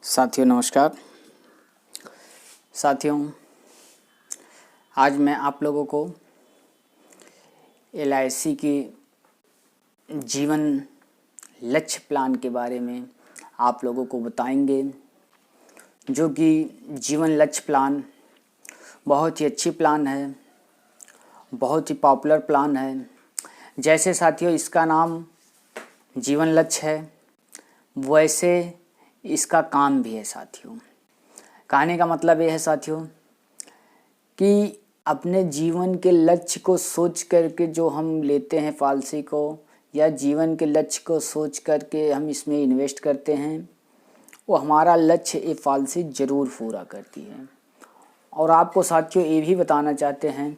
साथियों नमस्कार। साथियों आज मैं आप लोगों को LIC की जीवन लक्ष्य प्लान के बारे में आप लोगों को बताएंगे, जो कि जीवन लक्ष्य प्लान बहुत ही अच्छी प्लान है, बहुत ही पॉपुलर प्लान है। जैसे साथियों इसका नाम जीवन लक्ष्य है, वैसे इसका काम भी है। साथियों कहने का मतलब ये है साथियों कि अपने जीवन के लक्ष्य को सोच करके जो हम लेते हैं पॉलिसी को, या जीवन के लक्ष्य को सोच करके हम इसमें इन्वेस्ट करते हैं, वो हमारा लक्ष्य ये पॉलिसी ज़रूर पूरा करती है। और आपको साथियों ये भी बताना चाहते हैं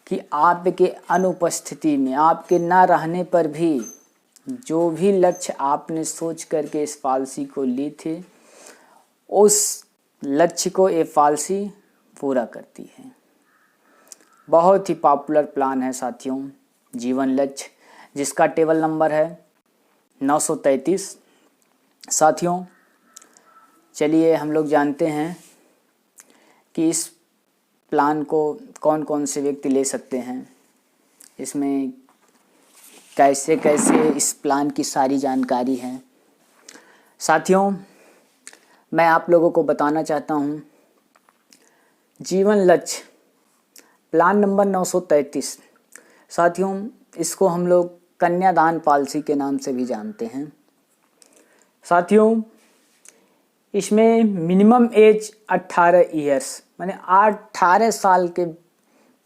कि आपके अनुपस्थिति में, आपके ना रहने पर भी जो भी लक्ष्य आपने सोच करके इस पॉलिसी को ली थी, उस लक्ष्य को ये पॉलिसी पूरा करती है। बहुत ही पॉपुलर प्लान है साथियों जीवन लक्ष्य, जिसका टेबल नंबर है 933। साथियों चलिए हम लोग जानते हैं कि इस प्लान को कौन कौन से व्यक्ति ले सकते हैं, इसमें कैसे कैसे इस प्लान की सारी जानकारी है। साथियों मैं आप लोगों को बताना चाहता हूँ जीवन लक्ष्य प्लान नंबर 933। साथियों इसको हम लोग कन्यादान पॉलिसी के नाम से भी जानते हैं। साथियों इसमें मिनिमम एज 18 ईयर्स, माने 18 साल के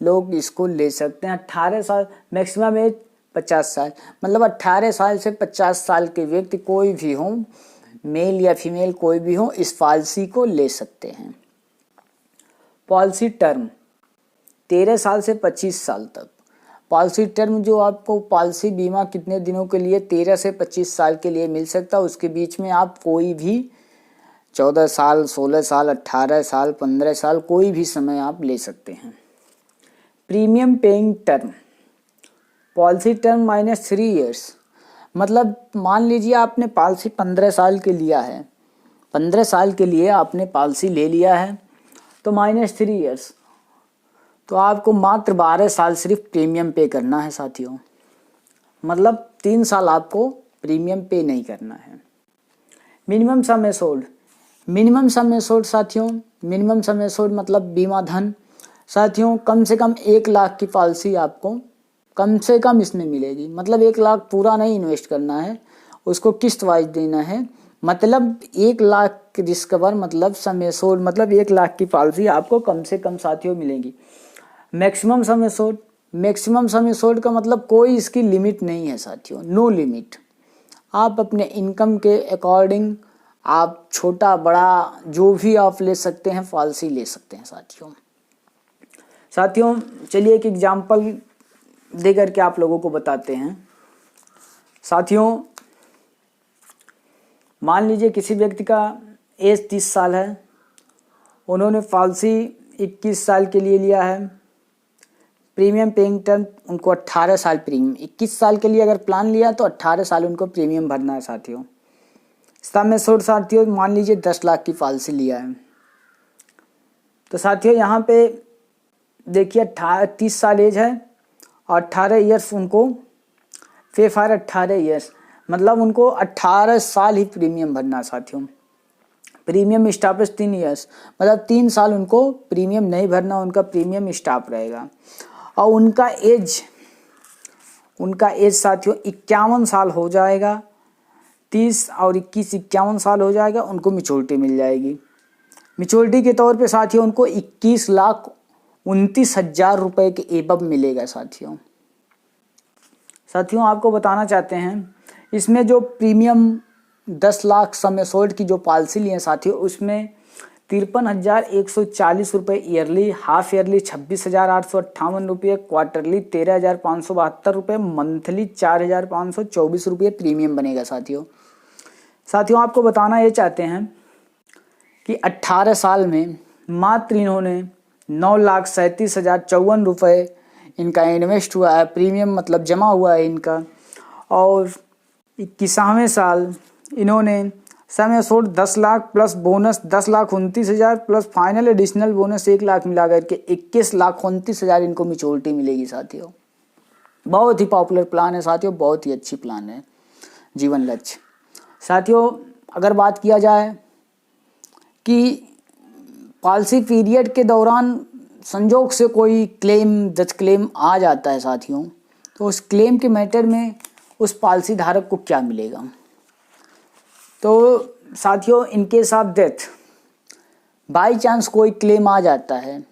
लोग इसको ले सकते हैं। 18 साल, मैक्सिमम एज 50 साल, मतलब 18 साल से 50 साल के व्यक्ति कोई भी हो, मेल या फीमेल कोई भी हो, इस पॉलिसी को ले सकते हैं। पॉलिसी टर्म 13 साल से 25 साल तक। पॉलिसी टर्म जो आपको पॉलिसी बीमा कितने दिनों के लिए 13 से 25 साल के लिए मिल सकता है, उसके बीच में आप कोई भी 14 साल, 16 साल, 18 साल, 15 साल कोई भी समय आप ले सकते हैं। Premium paying term policy term -3 years, मतलब मान लीजिए आपने पॉलिसी 15 साल के लिया है, 15 साल के लिए आपने पॉलिसी ले लिया है, तो -3 ईयर्स, तो आपको मात्र 12 साल सिर्फ प्रीमियम पे करना है साथियों। मतलब 3 साल आपको प्रीमियम पे नहीं करना है। Minimum sum assured, minimum sum assured साथियों, मिनिमम सम एश्योर्ड मतलब बीमा धन। साथियों कम से कम 1 लाख की पॉलिसी आपको कम से कम इसमें मिलेगी। मतलब 1 लाख पूरा नहीं इन्वेस्ट करना है, उसको किस्त वाइज देना है। मतलब 1 लाख रिस्क कवर, मतलब सम एश्योर्ड, मतलब 1 लाख की पॉलिसी आपको कम से कम साथियों मिलेगी। Maximum sum assured, maximum sum assured का मतलब कोई इसकी लिमिट नहीं है साथियों, नो लिमिट। आप अपने इनकम के अकॉर्डिंग आप छोटा बड़ा जो भी आप ले सकते हैं, पॉलिसी ले सकते हैं साथियों। साथियों चलिए एक एग्जाम्पल दे करके आप लोगों को बताते हैं। साथियों मान लीजिए किसी व्यक्ति का एज 30 साल है, उन्होंने पॉलिसी 21 साल के लिए लिया है। प्रीमियम पेइंग टर्म उनको 18 साल प्रीमियम, 21 साल के लिए अगर प्लान लिया तो 18 साल उनको प्रीमियम भरना है साथियों। सम एश्योर्ड साथियों मान लीजिए 10 लाख की पॉलिसी लिया है, तो साथियों यहाँ पे देखिए 30 साल एज है और 18 ईयर्स उनको पे फॉर 18 ईयर्स, मतलब उनको 18 साल ही प्रीमियम भरना है साथियों। प्रीमियम स्टॉप 3 ईयर्स, मतलब 3 साल उनको प्रीमियम नहीं भरना, उनका प्रीमियम स्टॉप रहेगा। और उनका एज साथियों 51 साल हो जाएगा, 30 और 21 51 साल हो जाएगा, उनको मैच्योरिटी मिल जाएगी। मैच्योरिटी के तौर पे साथियों उनको 21,29,000 रुपये के एबव मिलेगा साथियों। साथियों आपको बताना चाहते हैं इसमें जो प्रीमियम 10 लाख सम एश्योर्ड की जो पॉलिसी ली है साथियों, उसमें 53,140 रुपये ईयरली, हाफ ईयरली 26,858 रुपये, क्वार्टरली 13,572 रुपये, मंथली 4,524 रुपये प्रीमियम बनेगा साथियों। साथियों आपको बताना ये चाहते हैं कि 18 साल में मात्र इन्होंने 9,37,054 रुपये इनका इन्वेस्ट हुआ है, प्रीमियम मतलब जमा हुआ है इनका। और 21वें साल इन्होंने sum assured 10 lakh plus bonus 10,29,000 plus final additional bonus 1 lakh मिला करके 21,29,000 इनको मैच्योरिटी मिलेगी साथियों। बहुत ही पॉपुलर प्लान है साथियों, बहुत ही अच्छी प्लान है जीवन लक्ष्य। साथियों अगर बात किया जाए कि पॉलिसी पीरियड के दौरान संजोग से कोई क्लेम डेथ क्लेम आ जाता है साथियों, तो उस क्लेम के मैटर में उस पॉलिसी धारक को क्या मिलेगा। तो साथियों in case of death by chance कोई क्लेम आ जाता है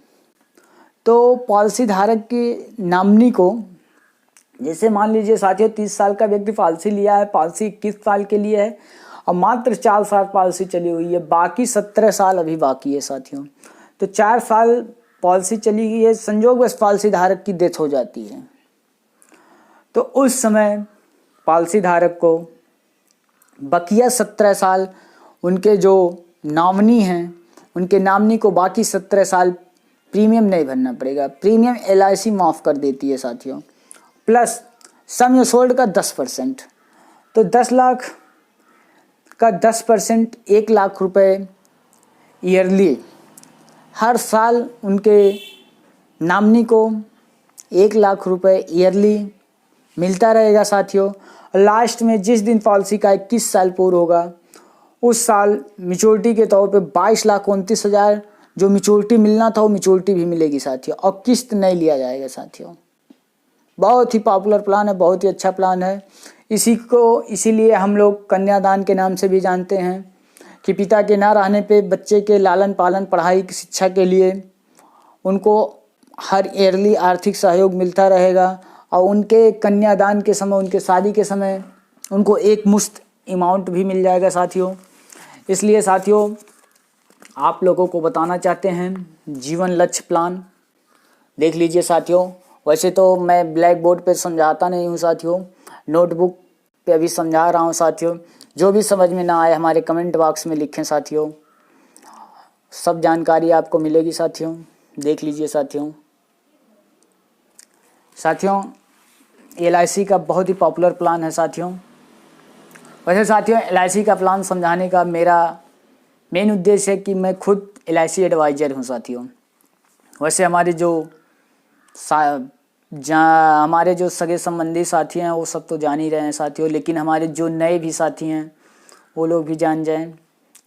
तो पॉलिसी धारक के नॉमिनी को, जैसे मान लीजिए साथियों 30 साल का व्यक्ति पॉलिसी लिया है, पॉलिसी 21 साल के लिए है और मात्र 4 साल पॉलिसी चली हुई है, बाकी 17 साल अभी बाकी है साथियों। तो 4 साल पॉलिसी चली गई है, संयोगवश पॉलिसी धारक की डेथ हो जाती है, तो उस समय पॉलिसी धारक को बकिया 17 साल उनके जो नॉमिनी हैं उनके नॉमिनी को बाकी 17 साल प्रीमियम नहीं भरना पड़ेगा। प्रीमियम LIC माफ़ कर देती है साथियों, प्लस सम एश्योर्ड का 10%। तो 10 लाख का 10% 1 लाख रुपए ईयरली, हर साल उनके नॉमिनी को 1 लाख रुपए ईयरली मिलता रहेगा साथियों। लास्ट में जिस दिन पॉलिसी का 21 साल पूरा होगा उस साल मैच्योरिटी के तौर पे 22,29,000 जो मैच्योरिटी मिलना था वो मैच्योरिटी भी मिलेगी साथियों, और किस्त नहीं लिया जाएगा साथियों। बहुत ही पॉपुलर प्लान है, बहुत ही अच्छा प्लान है। इसीलिए हम लोग कन्यादान के नाम से भी जानते हैं कि पिता के ना रहने पे बच्चे के लालन पालन पढ़ाई की शिक्षा के लिए उनको हर ईयरली आर्थिक सहयोग मिलता रहेगा, और उनके कन्यादान के समय, उनके शादी के समय उनको एक मुश्त अमाउंट भी मिल जाएगा साथियों। इसलिए साथियों आप लोगों को बताना चाहते हैं जीवन लक्ष्य प्लान देख लीजिए साथियों। वैसे तो मैं ब्लैक बोर्ड पे समझाता नहीं हूँ साथियों, नोटबुक पे अभी समझा रहा हूँ साथियों। जो भी समझ में ना आए हमारे कमेंट बॉक्स में लिखें साथियों, सब जानकारी आपको मिलेगी साथियों। देख लीजिए साथियों। साथियों LIC का बहुत ही पॉपुलर प्लान है साथियों। वैसे साथियों LIC का प्लान समझाने का मेरा मेन उद्देश्य है कि मैं खुद LIC एडवाइज़र हूँ साथियों। वैसे हमारे जो सगे संबंधी साथी हैं वो सब तो जान ही रहे हैं साथियों, लेकिन हमारे जो नए भी साथी हैं वो लोग भी जान जाएं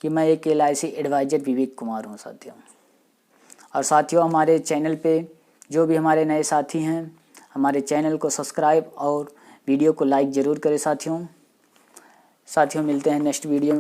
कि मैं एक LIC एडवाइज़र विवेक कुमार हूँ साथियों। और साथियों हमारे चैनल पे जो भी हमारे नए साथी हैं हमारे चैनल को सब्सक्राइब और वीडियो को लाइक ज़रूर करें साथियों। मिलते हैं नेक्स्ट वीडियो में।